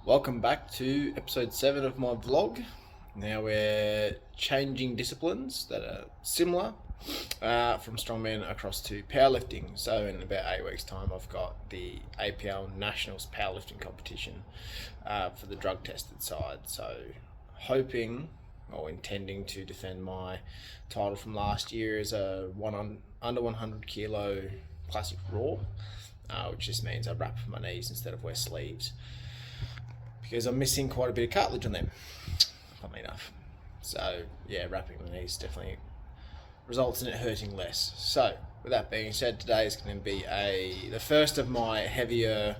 Welcome back to episode 7 of my vlog. Now we're changing disciplines that are similar from strongman across to powerlifting. So in about 8 weeks time I've got the APL Nationals powerlifting competition for the drug tested side. So hoping or intending to defend my title from last year as a under 100 kilo classic raw, which just means I wrap my knees instead of wear sleeves, because I'm missing quite a bit of cartilage on them, funnily enough. So yeah, wrapping the knees definitely results in it hurting less. So with that being said, today is going to be the first of my heavier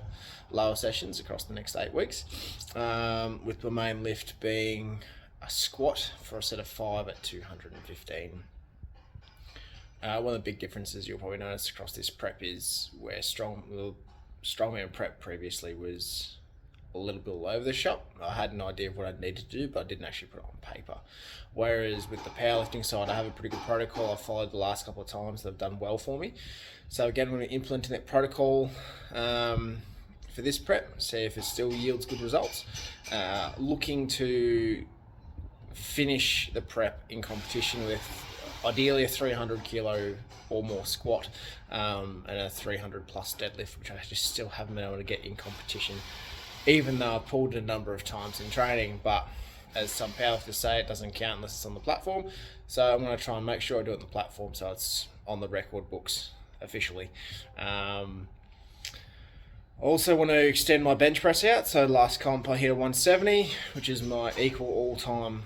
lower sessions across the next 8 weeks, with my main lift being a squat for a set of 5 at 215. One of the big differences you'll probably notice across this prep is where strongman prep previously was a little bit all over the shop. I had an idea of what I'd need to do, but I didn't actually put it on paper. Whereas with the powerlifting side, I have a pretty good protocol I've followed the last couple of times that have done well for me. So again, we're implementing that protocol for this prep, see if it still yields good results. Looking to finish the prep in competition with ideally a 300 kilo or more squat and a 300 plus deadlift, which I just still haven't been able to get in competition, even though I've pulled it a number of times in training. But as some powerlifters say, it doesn't count unless it's on the platform. So I'm going to try and make sure I do it on the platform so it's on the record books officially. Also want to extend my bench press out. So last comp I hit a 170, which is my equal all-time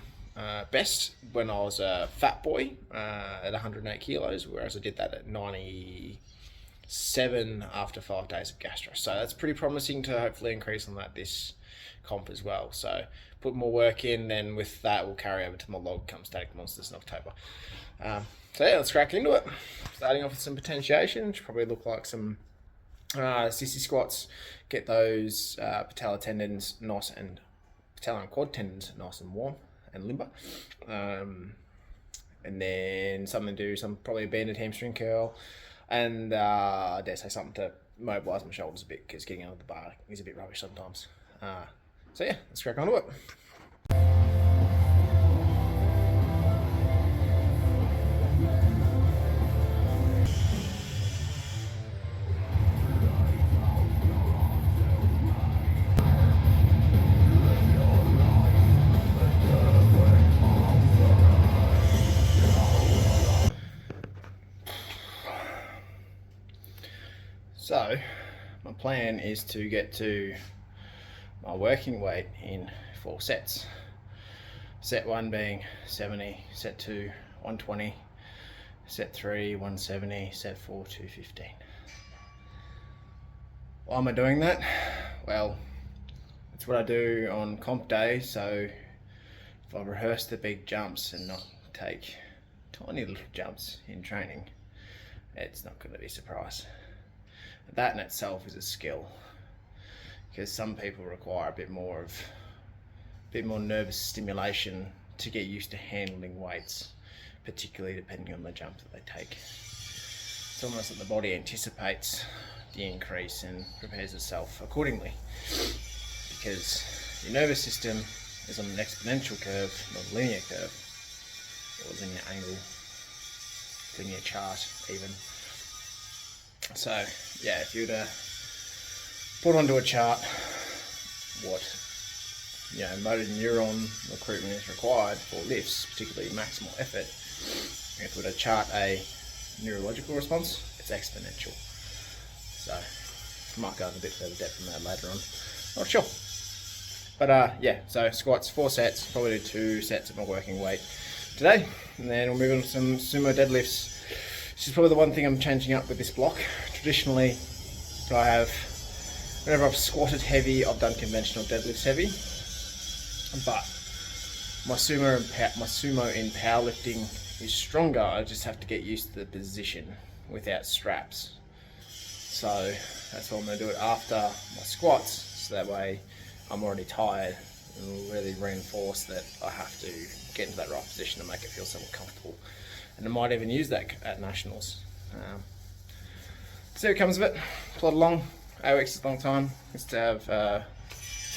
best when I was a fat boy at 108 kilos, whereas I did that at 97 after 5 days of gastro. So that's pretty promising to hopefully increase on that this comp as well. So put more work in, then with that we'll carry over to my log come Static Monsters in October. So yeah, let's crack into it. Starting off with some potentiation, which probably look like some sissy squats. Get those patellar tendons nice and patellar and quad tendons nice and warm and limber, and then something to do probably a banded hamstring curl, and I dare say something to mobilise my shoulders a bit, because getting under the bar is a bit rubbish sometimes. So yeah, let's crack on to it. So my plan is to get to my working weight in 4 sets. Set 1 being 70, set 2 120, set 3 170, set 4 215. Why am I doing that? Well, it's what I do on comp day. So if I rehearse the big jumps and not take tiny little jumps in training, it's not going to be a surprise. That in itself is a skill, because some people require a bit more nervous stimulation to get used to handling weights, particularly depending on the jump that they take. It's almost like the body anticipates the increase and prepares itself accordingly, because your nervous system is on an exponential curve, not a linear curve, or linear angle, linear chart even. So yeah, if you were to put onto a chart what motor neuron recruitment is required for lifts, particularly maximal effort, if we were to chart a neurological response, it's exponential. So I might go into a bit further depth on that later on, not sure. But yeah, so squats 4 sets, probably do 2 sets of my working weight today, and then we'll move on to some sumo deadlifts. This is probably the one thing I'm changing up with this block. Traditionally, whenever I've squatted heavy, I've done conventional deadlifts heavy. But my sumo in powerlifting is stronger. I just have to get used to the position without straps. So that's why I'm going to do it after my squats, so that way I'm already tired. It will really reinforce that I have to get into that right position to make it feel somewhat comfortable. And I might even use that at nationals. See what comes of it. Plod along. 8 weeks is a long time. It's to have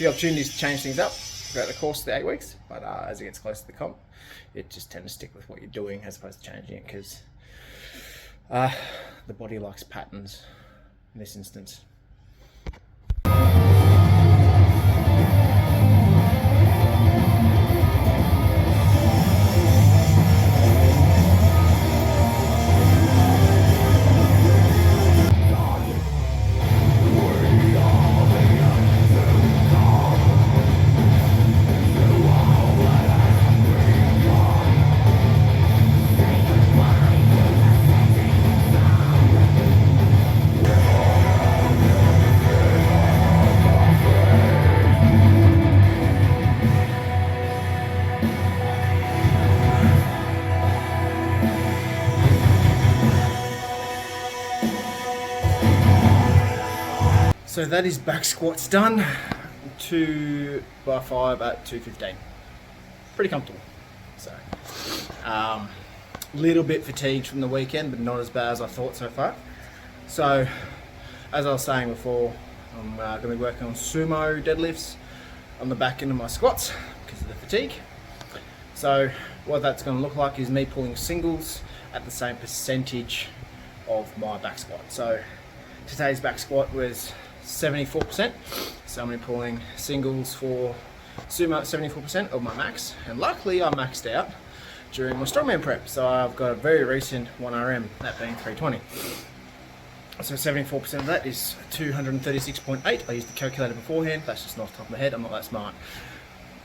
few opportunities to change things up throughout the course of the 8 weeks, but as it gets closer to the comp, it just tends to stick with what you're doing as opposed to changing it, because the body likes patterns in this instance. So that is back squats done, 2 by 5 at 215. Pretty comfortable. So, little bit fatigued from the weekend, but not as bad as I thought so far. So, as I was saying before, I'm going to be working on sumo deadlifts on the back end of my squats because of the fatigue. So, what that's going to look like is me pulling singles at the same percentage of my back squat. So, today's back squat was 74%, so I'm going to be pulling singles for sumo at 74% of my max, and luckily I maxed out during my strongman prep, so I've got a very recent 1RM, that being 320. So 74% of that is 236.8. I used the calculator beforehand, that's just not off the top of my head, I'm not that smart.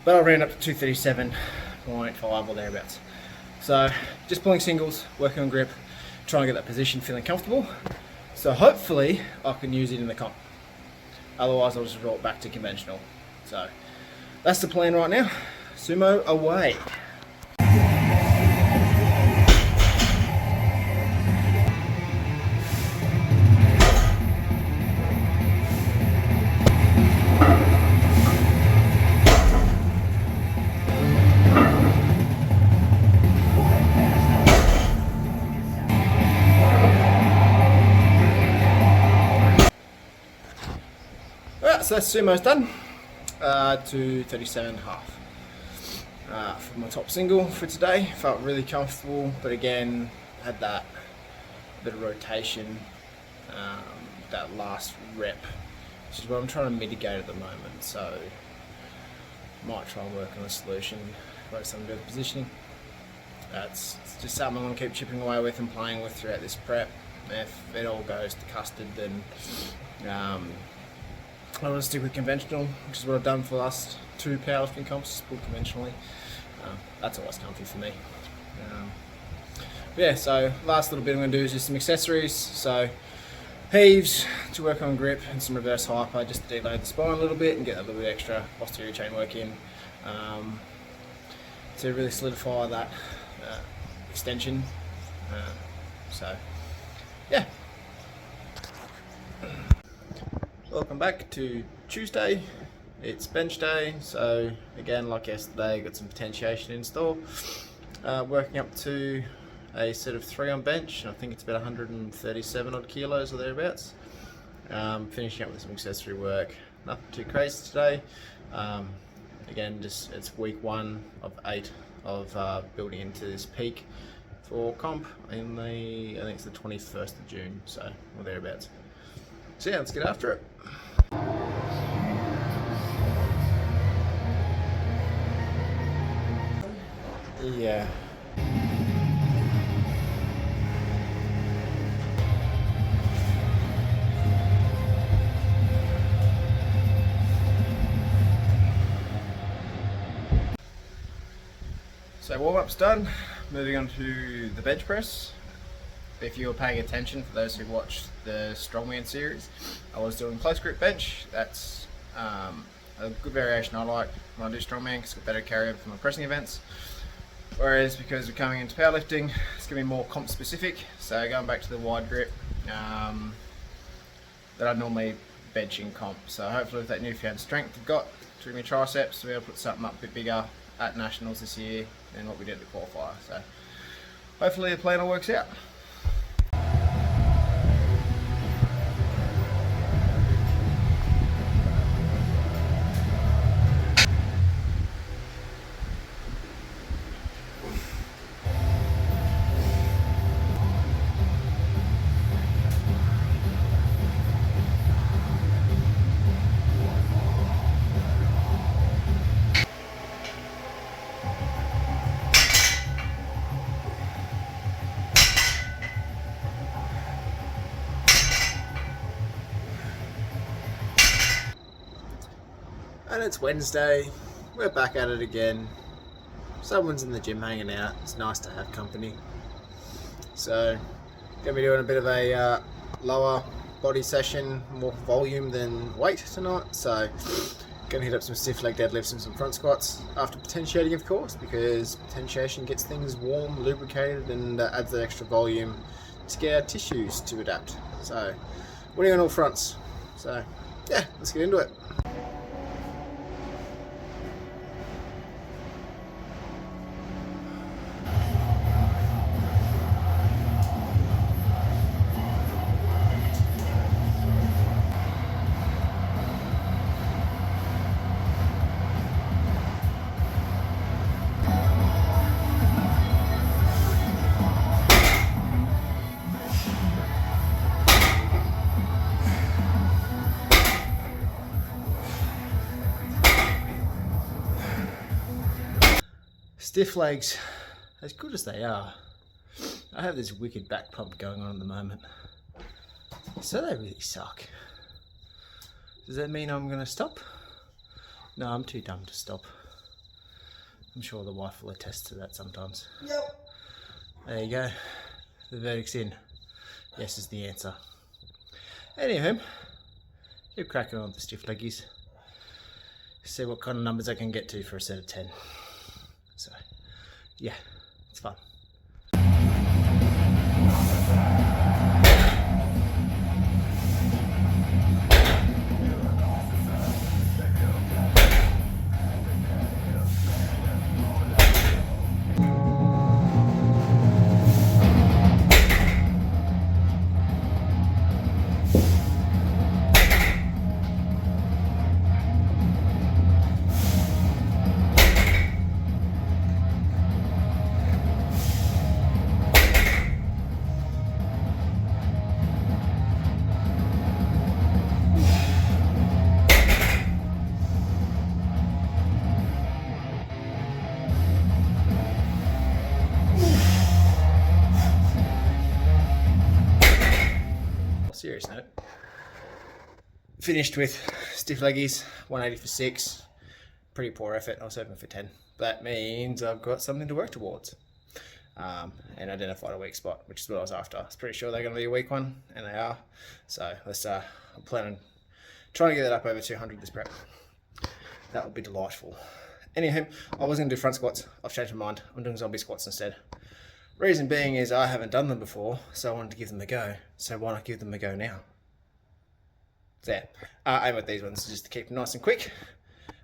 But I ran up to 237.5 or thereabouts. So just pulling singles, working on grip, trying to get that position, feeling comfortable. So hopefully I can use it in the comp. Otherwise I'll just roll it back to conventional. So that's the plan right now. Sumo away. So that's sumo's done, 237.5 for my top single for today. Felt really comfortable, but again had that bit of rotation, that last rep, which is what I'm trying to mitigate at the moment. So might try and work on a solution, work something with positioning. It's just something I'm going to keep chipping away with and playing with throughout this prep. If it all goes to custard, then I want to stick with conventional, which is what I've done for the last 2 powerlifting comps, just pulled conventionally. That's always comfy for me. Yeah, so last little bit I'm going to do is just some accessories. So heaves to work on grip and some reverse hyper just to deload the spine a little bit and get a little bit extra posterior chain work in to really solidify that extension. So yeah. Welcome back to Tuesday. It's bench day, so again, like yesterday, got some potentiation in store. Working up to a set of 3 on bench. I think it's about 137 odd kilos or thereabouts. Finishing up with some accessory work. Nothing too crazy today. Again, just it's week 1 of 8 of building into this peak for comp in the, I think it's the 21st of June, so or thereabouts. So yeah, let's get after it. Yeah. So warm-up's done, moving on to the bench press. If you were paying attention, for those who watched the strongman series, I was doing close grip bench. That's a good variation I like when I do strongman because it's got better carryover for my pressing events. Whereas because we're coming into powerlifting, it's going to be more comp specific. So going back to the wide grip that I normally bench in comp. So hopefully with that newfound strength I've got through my triceps, we'll be able to put something up a bit bigger at nationals this year than what we did at the qualifier. So hopefully the plan all works out. And it's Wednesday, we're back at it again. Someone's in the gym hanging out, it's nice to have company. So, gonna be doing a bit of a lower body session, more volume than weight tonight. So, gonna hit up some stiff leg deadlifts and some front squats after potentiating, of course, because potentiation gets things warm, lubricated, and adds that extra volume to get our tissues to adapt. So, winning on all fronts. So, yeah, let's get into it. Stiff legs, as good as they are, I have this wicked back pump going on at the moment. So they really suck. Does that mean I'm going to stop? No, I'm too dumb to stop. I'm sure the wife will attest to that sometimes. Yep. There you go. The verdict's in. Yes is the answer. Anywho, keep cracking on with the stiff leggies. See what kind of numbers I can get to for a set of 10. So, yeah, it's fun. Serious note. Finished with stiff leggies, 180 for 6. Pretty poor effort. I was hoping for 10. That means I've got something to work towards. And identified a weak spot, which is what I was after. I was pretty sure they're going to be a weak one, and they are. So let's. I'm planning trying to get that up over 200 this prep. That would be delightful. Anyhow, I was going to do front squats. I've changed my mind. I'm doing zombie squats instead. Reason being is I haven't done them before, so I wanted to give them a go. So why not give them a go now? There. Aim with these ones just to keep them nice and quick.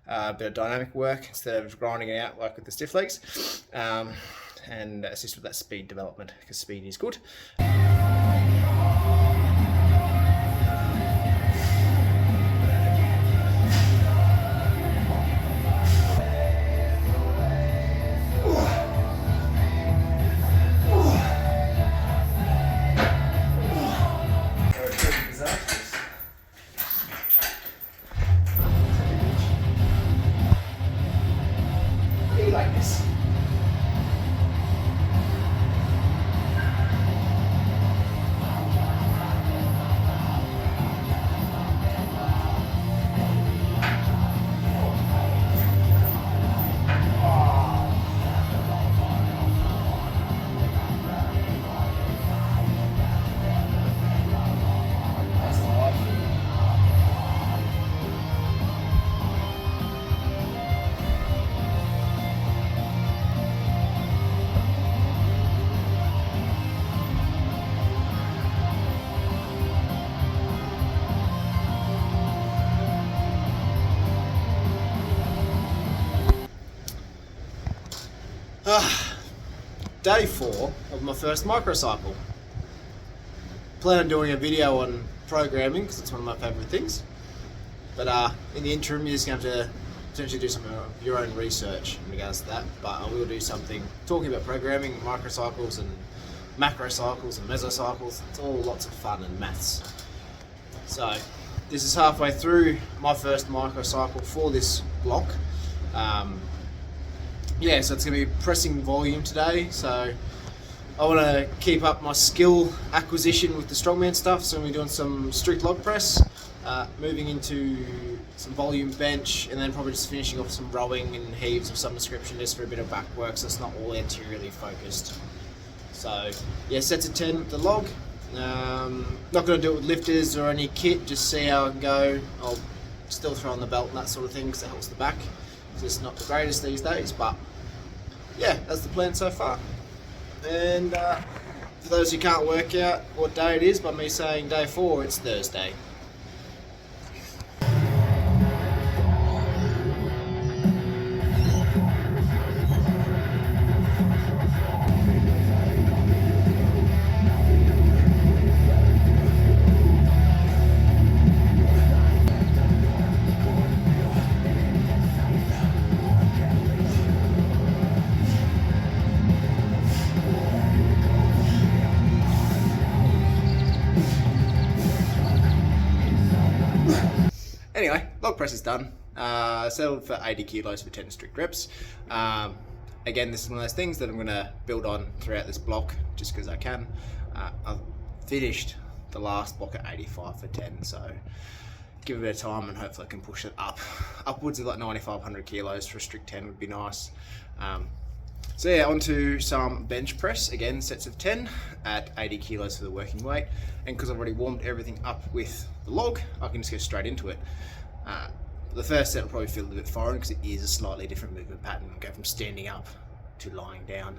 A bit of dynamic work instead of grinding it out like with the stiff legs. And assist with that speed development, because speed is good. Like this. Day 4 of my first microcycle. Plan on doing a video on programming because it's one of my favourite things. But in the interim, you're just going to have to potentially do some of your own research in regards to that. But I will do something talking about programming, microcycles and macrocycles and mesocycles. It's all lots of fun and maths. So this is halfway through my first microcycle for this block. Yeah, so it's going to be pressing volume today. So I want to keep up my skill acquisition with the strongman stuff. So I'm going to be doing some strict log press, moving into some volume bench, and then probably just finishing off some rowing and heaves of some description just for a bit of back work, so it's not all anteriorly focused. So yeah, sets of 10 with the log. Not going to do it with lifters or any kit, just see how I can go. I'll still throw on the belt and that sort of thing because it helps the back. It's just not the greatest these days, but yeah, that's the plan so far. And for those who can't work out what day it is by me saying day 4, it's Thursday. Anyway, log press is done. Settled for 80 kilos for 10 strict reps. Again, this is one of those things that I'm going to build on throughout this block just because I can. I've finished the last block at 85 for 10, so give it a bit of time and hopefully I can push it upwards of like 9,500 kilos for a strict 10 would be nice. So yeah, onto some bench press, again sets of 10 at 80 kilos for the working weight, and because I've already warmed everything up with the log, I can just go straight into it. The first set will probably feel a bit foreign because it is a slightly different movement pattern, go from standing up to lying down.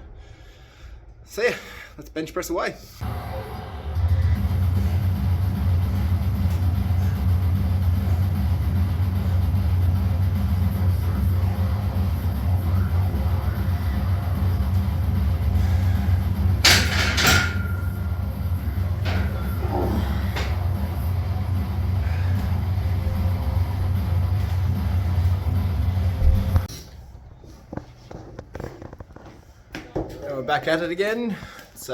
So yeah, let's bench press away. We're back at it again. It's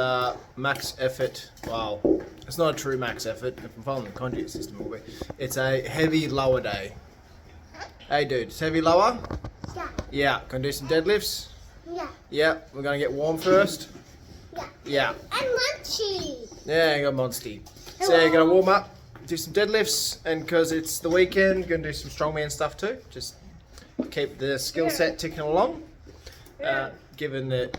max effort. Well, it's not a true max effort. If I'm following the conjugate system, it's a heavy lower day. Hey dude, it's heavy lower? Yeah. Yeah. Gonna do some deadlifts? Yeah. Yeah. We're gonna get warm first? Yeah. Yeah. And Munchie. Yeah, I got Monsty. So you're gonna warm up, do some deadlifts, and because it's the weekend, gonna do some strongman stuff too. Just keep the skill set ticking along. Given that,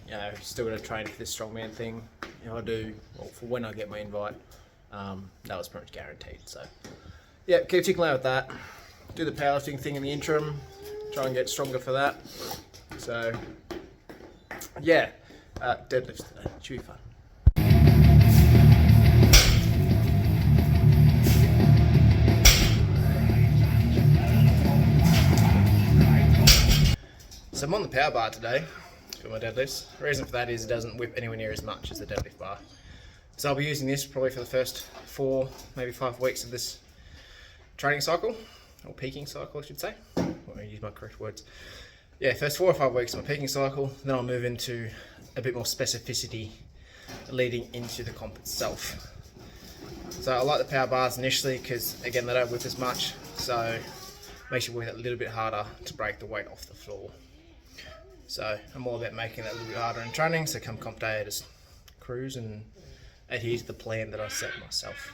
you know, still got to train for this strongman thing. You know, I do, well, for when I get my invite, that was pretty much guaranteed. So, yeah, keep ticking away with that. Do the powerlifting thing in the interim. Try and get stronger for that. So, yeah, deadlifts today. Should be fun. So I'm on the power bar today for my deadlifts. The reason for that is it doesn't whip anywhere near as much as the deadlift bar. So I'll be using this probably for the first 4, maybe 5 weeks of this training cycle, or peaking cycle I should say. I'll use my correct words. Yeah, first 4 or 5 weeks of my peaking cycle, then I'll move into a bit more specificity leading into the comp itself. So I like the power bars initially because again they don't whip as much, so it makes you work a little bit harder to break the weight off the floor. So I'm all about making that a little bit harder in training, so come comp day I just cruise and adhere to the plan that I set myself.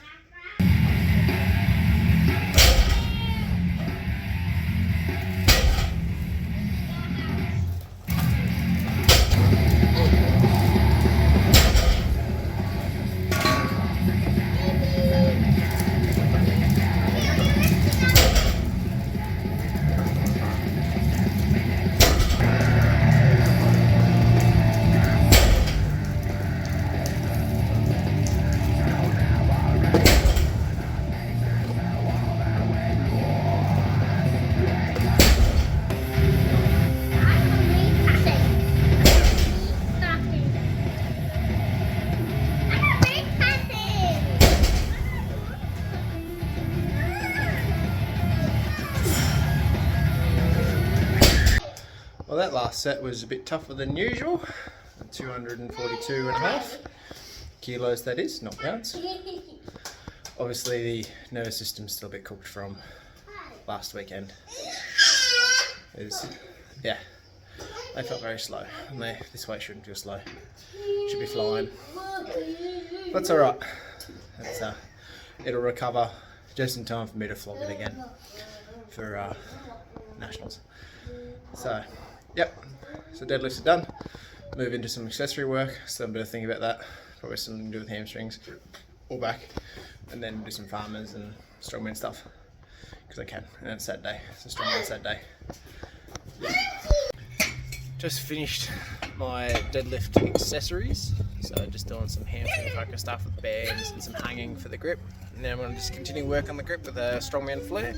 Well, that last set was a bit tougher than usual. 242.5 kilos, that is, not pounds. Obviously the nervous system's still a bit cooked from last weekend. Yeah, they felt very slow, and this weight shouldn't feel slow. Should be flying. That's alright. It'll recover just in time for me to flog it again for nationals. So, yep. So deadlifts are done. Move into some accessory work. Still a bit of thinking about that. Probably something to do with hamstrings or back, and then do some farmers and strongman stuff because I can. And it's Saturday. It's a strongman Saturday. Just finished my deadlift accessories, so just doing some hamstring focus stuff with bands and some hanging for the grip. And then I'm going to just continue work on the grip with a strongman flare.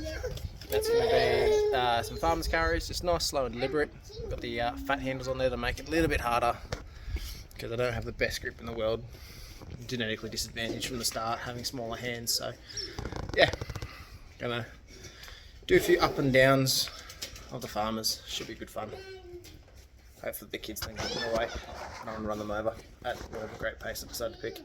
That's going to be some farmers carries, just nice, slow and deliberate. Got the fat handles on there to make it a little bit harder because I don't have the best grip in the world. Genetically disadvantaged from the start, having smaller hands. So yeah, gonna do a few up and downs of the farmers. Should be good fun. Hopefully the kids don't get in the way. I don't want to run them over at whatever great pace I decide to pick.